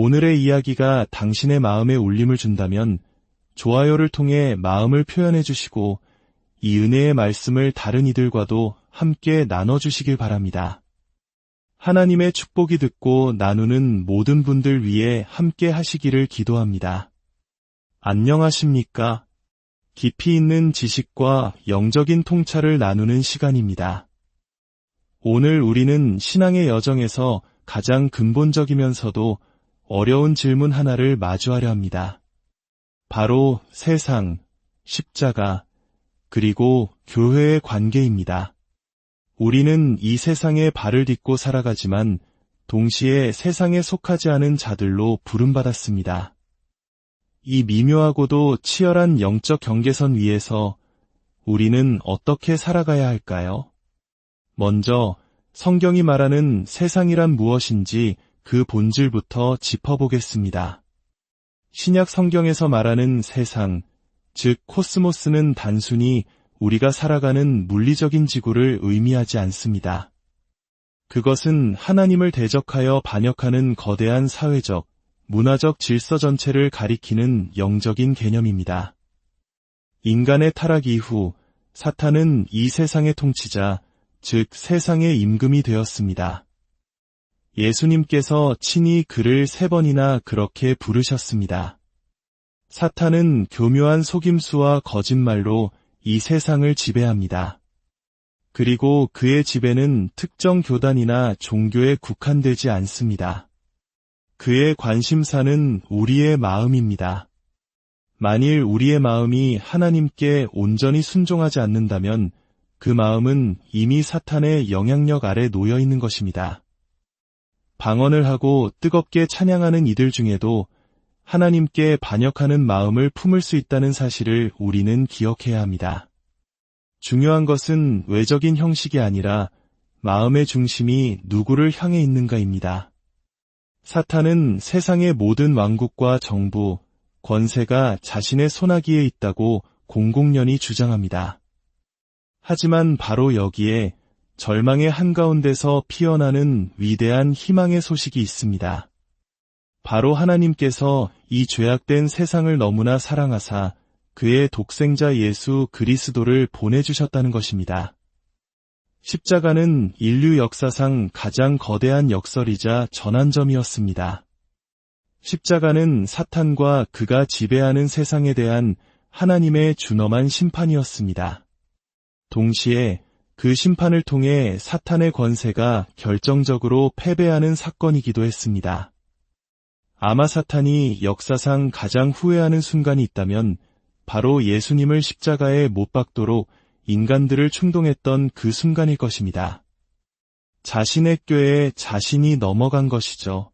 오늘의 이야기가 당신의 마음에 울림을 준다면 좋아요를 통해 마음을 표현해 주시고 이 은혜의 말씀을 다른 이들과도 함께 나눠주시길 바랍니다. 하나님의 축복이 듣고 나누는 모든 분들 위해 함께 하시기를 기도합니다. 안녕하십니까? 깊이 있는 지식과 영적인 통찰을 나누는 시간입니다. 오늘 우리는 신앙의 여정에서 가장 근본적이면서도 어려운 질문 하나를 마주하려 합니다. 바로 세상, 십자가, 그리고 교회의 관계입니다. 우리는 이 세상에 발을 딛고 살아가지만 동시에 세상에 속하지 않은 자들로 부름받았습니다. 이 미묘하고도 치열한 영적 경계선 위에서 우리는 어떻게 살아가야 할까요? 먼저 성경이 말하는 세상이란 무엇인지 그 본질부터 짚어보겠습니다. 신약 성경에서 말하는 세상, 즉 코스모스는 단순히 우리가 살아가는 물리적인 지구를 의미하지 않습니다. 그것은 하나님을 대적하여 반역하는 거대한 사회적, 문화적 질서 전체를 가리키는 영적인 개념입니다. 인간의 타락 이후 사탄은 이 세상의 통치자, 즉 세상의 임금이 되었습니다. 예수님께서 친히 그를 3번이나 그렇게 부르셨습니다. 사탄은 교묘한 속임수와 거짓말로 이 세상을 지배합니다. 그리고 그의 지배는 특정 교단이나 종교에 국한되지 않습니다. 그의 관심사는 우리의 마음입니다. 만일 우리의 마음이 하나님께 온전히 순종하지 않는다면 그 마음은 이미 사탄의 영향력 아래 놓여 있는 것입니다. 방언을 하고 뜨겁게 찬양하는 이들 중에도 하나님께 반역하는 마음을 품을 수 있다는 사실을 우리는 기억해야 합니다. 중요한 것은 외적인 형식이 아니라 마음의 중심이 누구를 향해 있는가입니다. 사탄은 세상의 모든 왕국과 정부, 권세가 자신의 손아귀에 있다고 공공연히 주장합니다. 하지만 바로 여기에 절망의 한가운데서 피어나는 위대한 희망의 소식이 있습니다. 바로 하나님께서 이 죄악된 세상을 너무나 사랑하사 그의 독생자 예수 그리스도를 보내주셨다는 것입니다. 십자가는 인류 역사상 가장 거대한 역설이자 전환점이었습니다. 십자가는 사탄과 그가 지배하는 세상에 대한 하나님의 준엄한 심판이었습니다. 동시에 그 심판을 통해 사탄의 권세가 결정적으로 패배하는 사건이기도 했습니다. 아마 사탄이 역사상 가장 후회하는 순간이 있다면 바로 예수님을 십자가에 못 박도록 인간들을 충동했던 그 순간일 것입니다. 자신의 꾀에 자신이 넘어간 것이죠.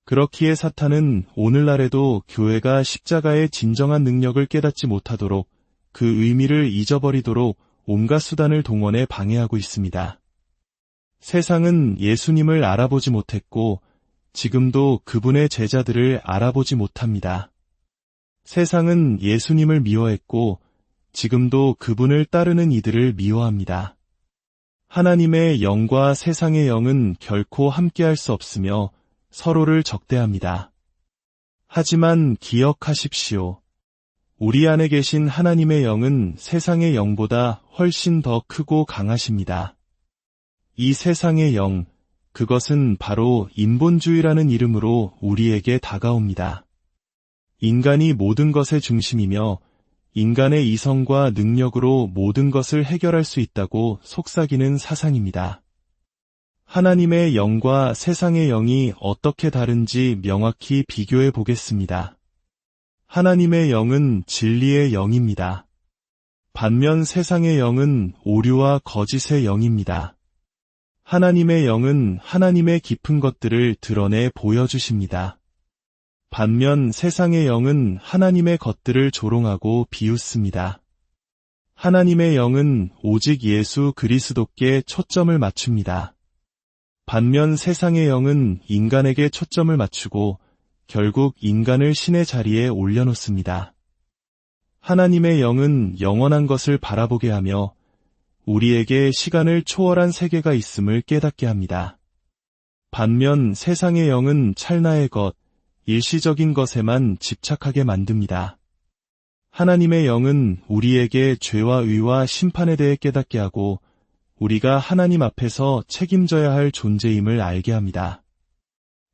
그렇기에 사탄은 오늘날에도 교회가 십자가의 진정한 능력을 깨닫지 못하도록 그 의미를 잊어버리도록 온갖 수단을 동원해 방해하고 있습니다. 세상은 예수님을 알아보지 못했고 지금도 그분의 제자들을 알아보지 못합니다. 세상은 예수님을 미워했고 지금도 그분을 따르는 이들을 미워합니다. 하나님의 영과 세상의 영은 결코 함께할 수 없으며 서로를 적대합니다. 하지만 기억하십시오. 우리 안에 계신 하나님의 영은 세상의 영보다 훨씬 더 크고 강하십니다. 이 세상의 영, 그것은 바로 인본주의라는 이름으로 우리에게 다가옵니다. 인간이 모든 것의 중심이며 인간의 이성과 능력으로 모든 것을 해결할 수 있다고 속삭이는 사상입니다. 하나님의 영과 세상의 영이 어떻게 다른지 명확히 비교해 보겠습니다. 하나님의 영은 진리의 영입니다. 반면 세상의 영은 오류와 거짓의 영입니다. 하나님의 영은 하나님의 깊은 것들을 드러내 보여주십니다. 반면 세상의 영은 하나님의 것들을 조롱하고 비웃습니다. 하나님의 영은 오직 예수 그리스도께 초점을 맞춥니다. 반면 세상의 영은 인간에게 초점을 맞추고 결국 인간을 신의 자리에 올려놓습니다. 하나님의 영은 영원한 것을 바라보게 하며 우리에게 시간을 초월한 세계가 있음을 깨닫게 합니다. 반면 세상의 영은 찰나의 것, 일시적인 것에만 집착하게 만듭니다. 하나님의 영은 우리에게 죄와 의와 심판에 대해 깨닫게 하고 우리가 하나님 앞에서 책임져야 할 존재임을 알게 합니다.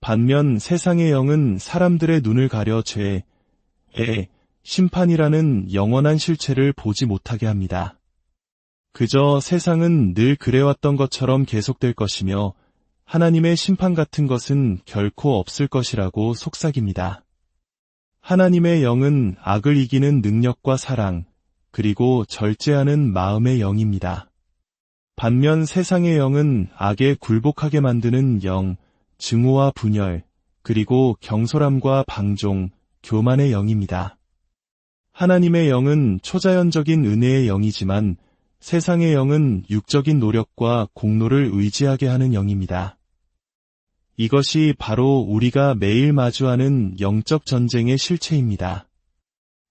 반면 세상의 영은 사람들의 눈을 가려 죄, 심판이라는 영원한 실체를 보지 못하게 합니다. 그저 세상은 늘 그래왔던 것처럼 계속될 것이며 하나님의 심판 같은 것은 결코 없을 것이라고 속삭입니다. 하나님의 영은 악을 이기는 능력과 사랑, 그리고 절제하는 마음의 영입니다. 반면 세상의 영은 악에 굴복하게 만드는 영, 증오와 분열, 그리고 경솔함과 방종, 교만의 영입니다. 하나님의 영은 초자연적인 은혜의 영이지만 세상의 영은 육적인 노력과 공로를 의지하게 하는 영입니다. 이것이 바로 우리가 매일 마주하는 영적 전쟁의 실체입니다.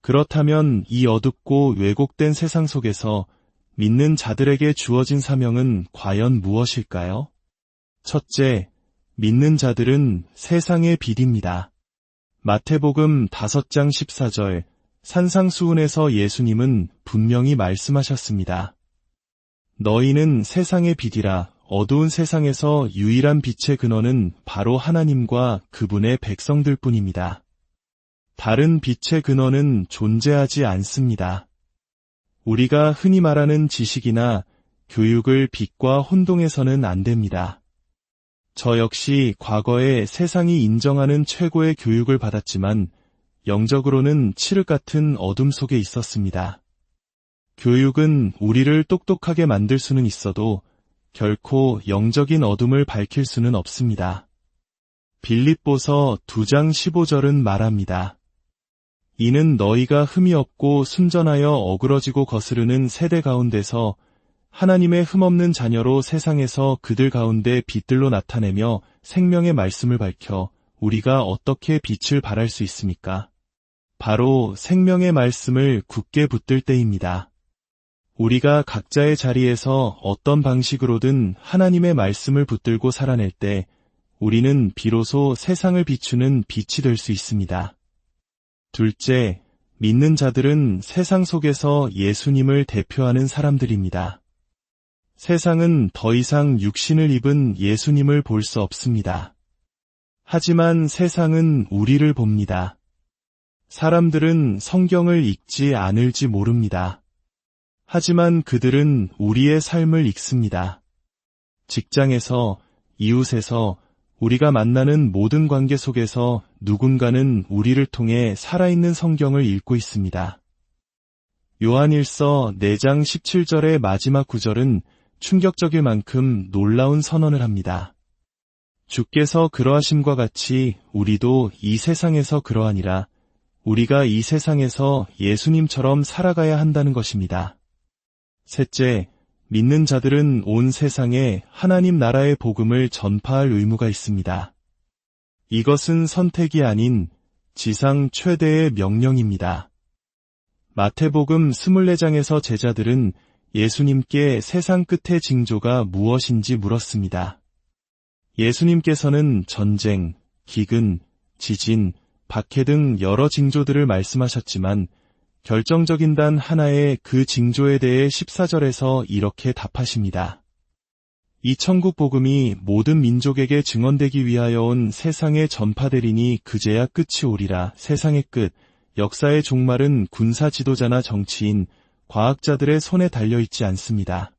그렇다면 이 어둡고 왜곡된 세상 속에서 믿는 자들에게 주어진 사명은 과연 무엇일까요? 첫째, 믿는 자들은 세상의 빛입니다. 마태복음 5장 14절, 산상수훈에서 예수님은 분명히 말씀하셨습니다. 너희는 세상의 빛이라. 어두운 세상에서 유일한 빛의 근원은 바로 하나님과 그분의 백성들 뿐입니다. 다른 빛의 근원은 존재하지 않습니다. 우리가 흔히 말하는 지식이나 교육을 빛과 혼동해서는 안 됩니다. 저 역시 과거에 세상이 인정하는 최고의 교육을 받았지만 영적으로는 칠흑 같은 어둠 속에 있었습니다. 교육은 우리를 똑똑하게 만들 수는 있어도 결코 영적인 어둠을 밝힐 수는 없습니다. 빌립보서 2장 15절은 말합니다. 이는 너희가 흠이 없고 순전하여 어그러지고 거스르는 세대 가운데서 하나님의 흠없는 자녀로 세상에서 그들 가운데 빛들로 나타내며 생명의 말씀을 밝혀 우리가 어떻게 빛을 발할 수 있습니까? 바로 생명의 말씀을 굳게 붙들 때입니다. 우리가 각자의 자리에서 어떤 방식으로든 하나님의 말씀을 붙들고 살아낼 때 우리는 비로소 세상을 비추는 빛이 될 수 있습니다. 둘째, 믿는 자들은 세상 속에서 예수님을 대표하는 사람들입니다. 세상은 더 이상 육신을 입은 예수님을 볼 수 없습니다. 하지만 세상은 우리를 봅니다. 사람들은 성경을 읽지 않을지 모릅니다. 하지만 그들은 우리의 삶을 읽습니다. 직장에서, 이웃에서, 우리가 만나는 모든 관계 속에서 누군가는 우리를 통해 살아있는 성경을 읽고 있습니다. 요한일서 4장 17절의 마지막 구절은 충격적일 만큼 놀라운 선언을 합니다. 주께서 그러하심과 같이 우리도 이 세상에서 그러하니라. 우리가 이 세상에서 예수님처럼 살아가야 한다는 것입니다. 셋째, 믿는 자들은 온 세상에 하나님 나라의 복음을 전파할 의무가 있습니다. 이것은 선택이 아닌 지상 최대의 명령입니다. 마태복음 24장에서 제자들은 예수님께 세상 끝의 징조가 무엇인지 물었습니다. 예수님께서는 전쟁, 기근, 지진, 박해 등 여러 징조들을 말씀하셨지만 결정적인 단 하나의 그 징조에 대해 14절에서 이렇게 답하십니다. 이 천국 복음이 모든 민족에게 증언되기 위하여 온 세상에 전파되리니 그제야 끝이 오리라. 세상의 끝, 역사의 종말은 군사 지도자나 정치인, 과학자들의 손에 달려있지 않습니다.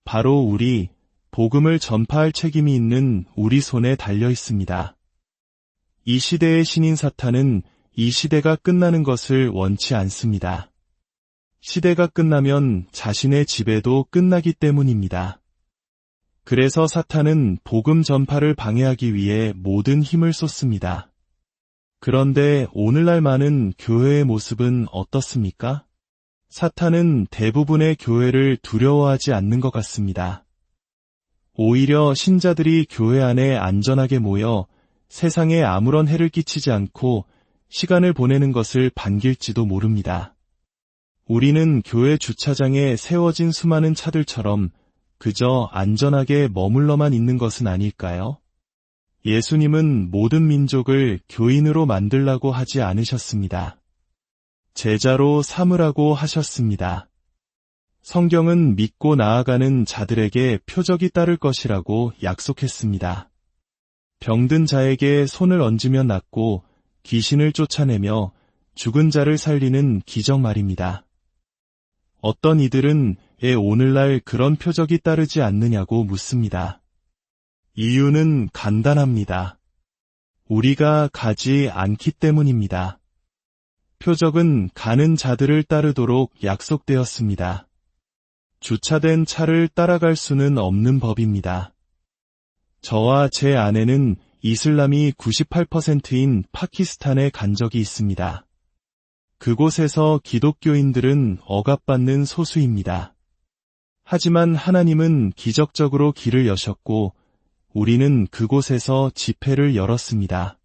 바로 우리, 복음을 전파할 책임이 있는 우리 손에 달려있습니다. 이 시대의 신인 사탄은 이 시대가 끝나는 것을 원치 않습니다. 시대가 끝나면 자신의 지배도 끝나기 때문입니다. 그래서 사탄은 복음 전파를 방해하기 위해 모든 힘을 쏟습니다. 그런데 오늘날 많은 교회의 모습은 어떻습니까? 사탄은 대부분의 교회를 두려워하지 않는 것 같습니다. 오히려 신자들이 교회 안에 안전하게 모여 세상에 아무런 해를 끼치지 않고 시간을 보내는 것을 반길지도 모릅니다. 우리는 교회 주차장에 세워진 수많은 차들처럼 그저 안전하게 머물러만 있는 것은 아닐까요? 예수님은 모든 민족을 교인으로 만들라고 하지 않으셨습니다. 제자로 삼으라고 하셨습니다. 성경은 믿고 나아가는 자들에게 표적이 따를 것이라고 약속했습니다. 병든 자에게 손을 얹으면 낫고 귀신을 쫓아내며 죽은 자를 살리는 기적 말입니다. 어떤 이들은 왜 오늘날 그런 표적이 따르지 않느냐고 묻습니다. 이유는 간단합니다. 우리가 가지 않기 때문입니다. 표적은 가는 자들을 따르도록 약속되었습니다. 주차된 차를 따라갈 수는 없는 법입니다. 저와 제 아내는 이슬람이 98%인 파키스탄에 간 적이 있습니다. 그곳에서 기독교인들은 억압받는 소수입니다. 하지만 하나님은 기적적으로 길을 여셨고 우리는 그곳에서 집회를 열었습니다.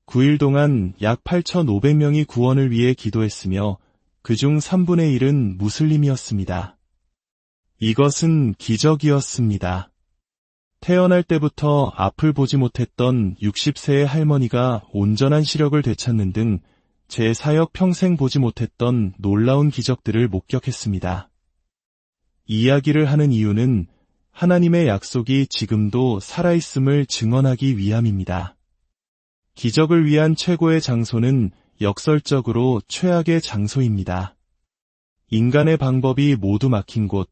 9일 동안 약 8,500명이 구원을 위해 기도했으며 그중 3분의 1은 무슬림이었습니다. 이것은 기적이었습니다. 태어날 때부터 앞을 보지 못했던 60세의 할머니가 온전한 시력을 되찾는 등 제 사역 평생 보지 못했던 놀라운 기적들을 목격했습니다. 이야기를 하는 이유는 하나님의 약속이 지금도 살아있음을 증언하기 위함입니다. 기적을 위한 최고의 장소는 역설적으로 최악의 장소입니다. 인간의 방법이 모두 막힌 곳,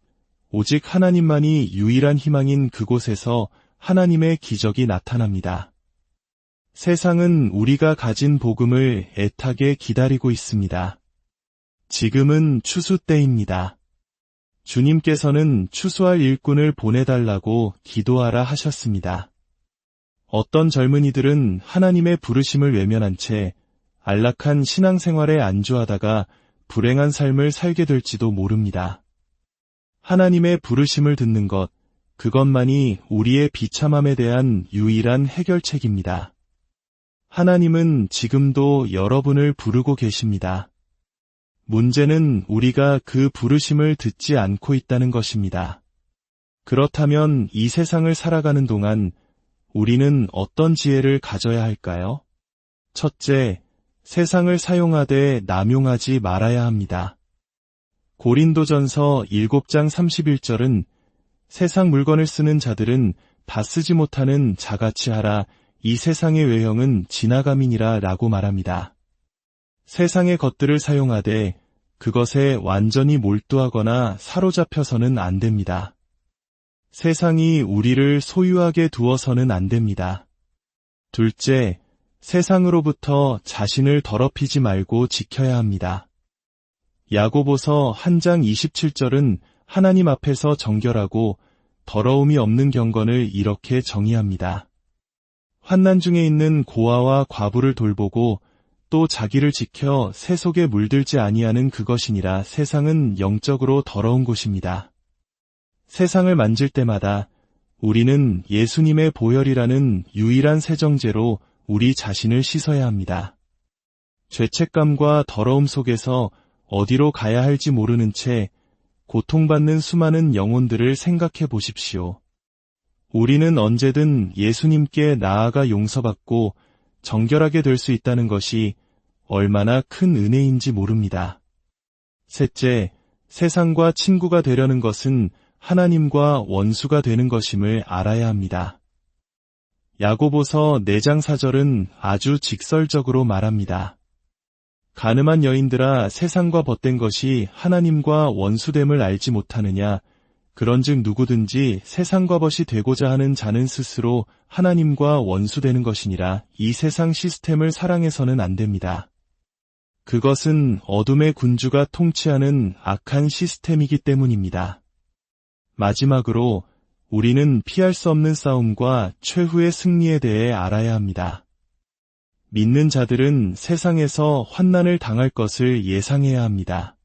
오직 하나님만이 유일한 희망인 그곳에서 하나님의 기적이 나타납니다. 세상은 우리가 가진 복음을 애타게 기다리고 있습니다. 지금은 추수 때입니다. 주님께서는 추수할 일꾼을 보내달라고 기도하라 하셨습니다. 어떤 젊은이들은 하나님의 부르심을 외면한 채 안락한 신앙생활에 안주하다가 불행한 삶을 살게 될지도 모릅니다. 하나님의 부르심을 듣는 것, 그것만이 우리의 비참함에 대한 유일한 해결책입니다. 하나님은 지금도 여러분을 부르고 계십니다. 문제는 우리가 그 부르심을 듣지 않고 있다는 것입니다. 그렇다면 이 세상을 살아가는 동안 우리는 어떤 지혜를 가져야 할까요? 첫째, 세상을 사용하되 남용하지 말아야 합니다. 고린도전서 7장 31절은 세상 물건을 쓰는 자들은 다 쓰지 못하는 자같이 하라, 이 세상의 외형은 지나감이니라 라고 말합니다. 세상의 것들을 사용하되 그것에 완전히 몰두하거나 사로잡혀서는 안 됩니다. 세상이 우리를 소유하게 두어서는 안 됩니다. 둘째, 세상으로부터 자신을 더럽히지 말고 지켜야 합니다. 야고보서 1장 27절은 하나님 앞에서 정결하고 더러움이 없는 경건을 이렇게 정의합니다. 환난 중에 있는 고아와 과부를 돌보고 또 자기를 지켜 새 속에 물들지 아니하는 그것이니라. 세상은 영적으로 더러운 곳입니다. 세상을 만질 때마다 우리는 예수님의 보혈이라는 유일한 세정제로 우리 자신을 씻어야 합니다. 죄책감과 더러움 속에서 어디로 가야 할지 모르는 채 고통받는 수많은 영혼들을 생각해 보십시오. 우리는 언제든 예수님께 나아가 용서받고 정결하게 될 수 있다는 것이 얼마나 큰 은혜인지 모릅니다. 셋째, 세상과 친구가 되려는 것은 하나님과 원수가 되는 것임을 알아야 합니다. 야고보서 4장 4절은 아주 직설적으로 말합니다. 가늠한 여인들아, 세상과 벗된 것이 하나님과 원수됨을 알지 못하느냐? 그런즉 누구든지 세상과 벗이 되고자 하는 자는 스스로 하나님과 원수되는 것이니라. 이 세상 시스템을 사랑해서는 안 됩니다. 그것은 어둠의 군주가 통치하는 악한 시스템이기 때문입니다. 마지막으로 우리는 피할 수 없는 싸움과 최후의 승리에 대해 알아야 합니다. 믿는 자들은 세상에서 환난을 당할 것을 예상해야 합니다.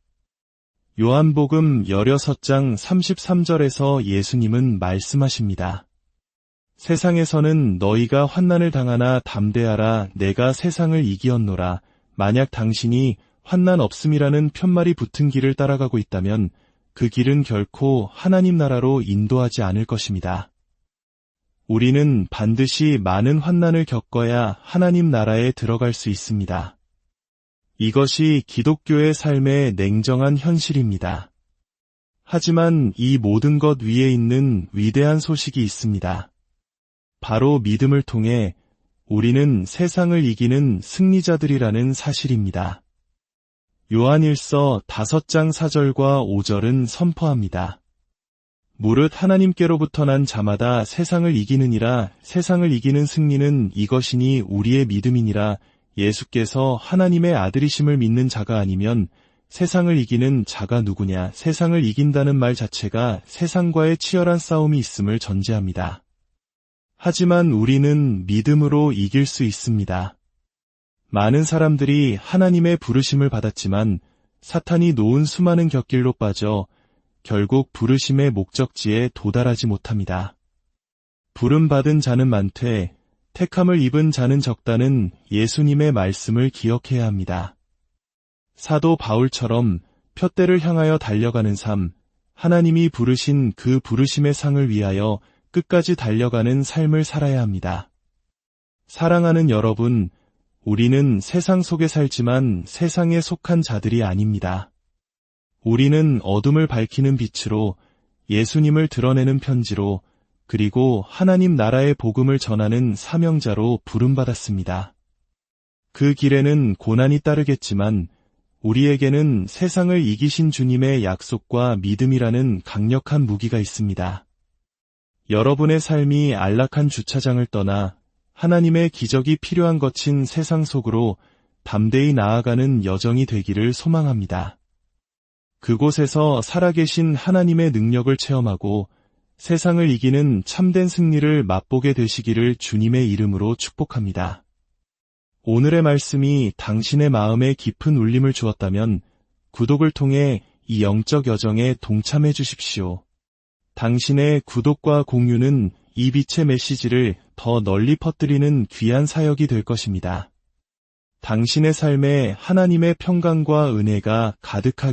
요한복음 16장 33절에서 예수님은 말씀하십니다. 세상에서는 너희가 환난을 당하나 담대하라, 내가 세상을 이기었노라. 만약 당신이 환난 없음이라는 편말이 붙은 길을 따라가고 있다면 그 길은 결코 하나님 나라로 인도하지 않을 것입니다. 우리는 반드시 많은 환난을 겪어야 하나님 나라에 들어갈 수 있습니다. 이것이 기독교의 삶의 냉정한 현실입니다. 하지만 이 모든 것 위에 있는 위대한 소식이 있습니다. 바로 믿음을 통해 우리는 세상을 이기는 승리자들이라는 사실입니다. 요한일서 5장 4절과 5절은 선포합니다. 무릇 하나님께로부터 난 자마다 세상을 이기느니라. 세상을 이기는 승리는 이것이니 우리의 믿음이니라. 예수께서 하나님의 아들이심을 믿는 자가 아니면 세상을 이기는 자가 누구냐. 세상을 이긴다는 말 자체가 세상과의 치열한 싸움이 있음을 전제합니다. 하지만 우리는 믿음으로 이길 수 있습니다. 많은 사람들이 하나님의 부르심을 받았지만 사탄이 놓은 수많은 곁길로 빠져 결국 부르심의 목적지에 도달하지 못합니다. 부름받은 자는 많되 택함을 입은 자는 적다는 예수님의 말씀을 기억해야 합니다. 사도 바울처럼 푯대를 향하여 달려가는 삶, 하나님이 부르신 그 부르심의 상을 위하여 끝까지 달려가는 삶을 살아야 합니다. 사랑하는 여러분, 우리는 세상 속에 살지만 세상에 속한 자들이 아닙니다. 우리는 어둠을 밝히는 빛으로, 예수님을 드러내는 편지로, 그리고 하나님 나라의 복음을 전하는 사명자로 부름받았습니다. 그 길에는 고난이 따르겠지만 우리에게는 세상을 이기신 주님의 약속과 믿음이라는 강력한 무기가 있습니다. 여러분의 삶이 안락한 주차장을 떠나 하나님의 기적이 필요한 거친 세상 속으로 담대히 나아가는 여정이 되기를 소망합니다. 그곳에서 살아계신 하나님의 능력을 체험하고 세상을 이기는 참된 승리를 맛보게 되시기를 주님의 이름으로 축복합니다. 오늘의 말씀이 당신의 마음에 깊은 울림을 주었다면 구독을 통해 이 영적 여정에 동참해 주십시오. 당신의 구독과 공유는 이 빛의 메시지를 더 널리 퍼뜨리는 귀한 사역이 될 것입니다. 당신의 삶에 하나님의 평강과 은혜가 가득하게